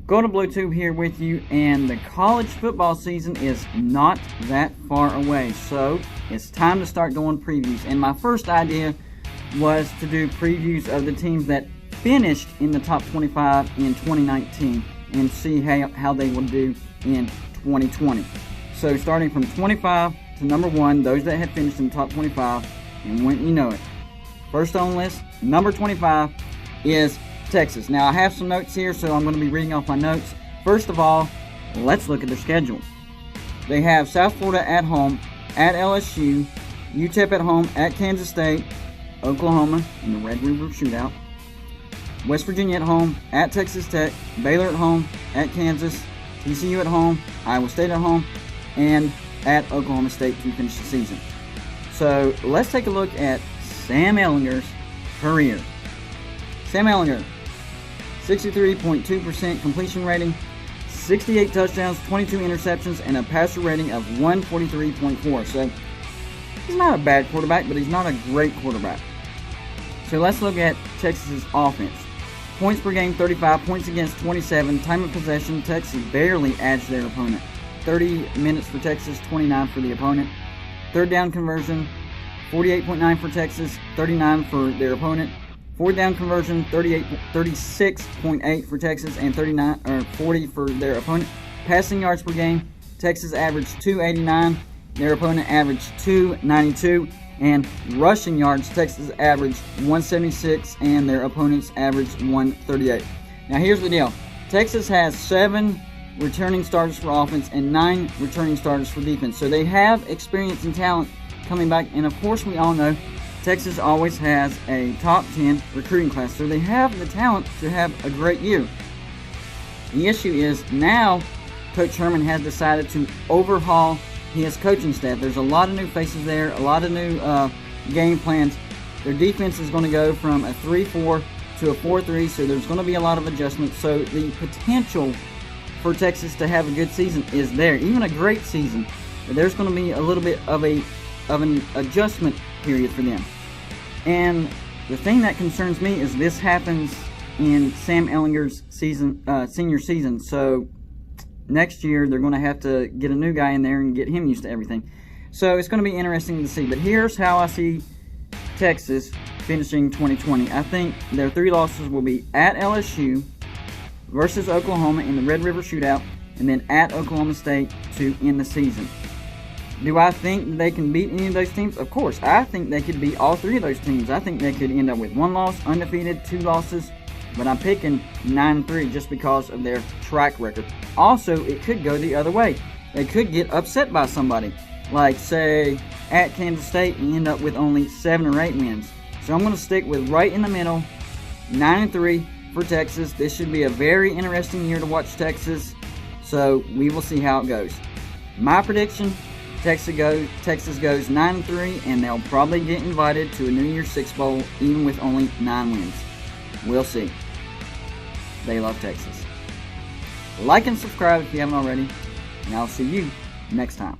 Golden Blue Tube here with you, and the college football season is not that far away, so it's time to start doing previews. And my first idea was to do previews of the teams that finished in the top 25 in 2019 and see how they will do in 2020. So starting from 25 to number 1, those that have finished in the top 25, and wouldn't you know it, first on the list, number 25 is Texas. Now I have some notes here, so I'm going to be reading off my notes. First of all, let's look at their schedule. They have South Florida at home, at LSU, UTEP at home, at Kansas State, Oklahoma in the Red River Shootout, West Virginia at home, at Texas Tech, Baylor at home, at Kansas, TCU at home, Iowa State at home, and at Oklahoma State to finish the season. So let's take a look at Sam Ehlinger's career. Sam Ehlinger, 63.2% completion rating, 68 touchdowns, 22 interceptions, and a passer rating of 143.4. So he's not a bad quarterback, but he's not a great quarterback. So let's look at Texas's offense. Points per game, 35. Points against, 27. Time of possession, Texas barely edged their opponent. 30 minutes for Texas, 29 for the opponent. Third down conversion, 48.9 for Texas, 39 for their opponent. Fourth down conversion, 36.8 for Texas and 40 for their opponent. Passing yards per game, Texas averaged 289, their opponent averaged 292. And rushing yards, Texas averaged 176 and their opponents averaged 138. Now here's the deal. Texas has 7 returning starters for offense and 9 returning starters for defense. So they have experience and talent coming back. And of course we all know Texas always has a top 10 recruiting class. So they have the talent to have a great year. The issue is now Coach Herman has decided to overhaul his coaching staff. There's a lot of new faces there, a lot of new game plans. Their defense is going to go from a 3-4 to a 4-3, so there's going to be a lot of adjustments. So the potential for Texas to have a good season is there, even a great season. But there's going to be a little bit of an adjustment period for them. And the thing that concerns me is this happens in Sam Ehlinger's senior season. So next year they're going to have to get a new guy in there and get him used to everything. So it's going to be interesting to see. But here's how I see Texas finishing 2020. I think their 3 losses will be at LSU versus Oklahoma in the Red River Shootout, and then at Oklahoma State to end the season. Do I think they can beat any of those teams? Of course. I think they could beat all 3 of those teams. I think they could end up with 1 loss, undefeated, 2 losses. But I'm picking 9-3 just because of their track record. Also, it could go the other way. They could get upset by somebody. Like, say, at Kansas State and end up with only 7 or 8 wins. So I'm going to stick with right in the middle, 9-3 for Texas. This should be a very interesting year to watch Texas. So we will see how it goes. My prediction, Texas goes 9-3, and they'll probably get invited to a New Year's Six Bowl even with only 9 wins. We'll see. They love Texas. Like and subscribe if you haven't already, and I'll see you next time.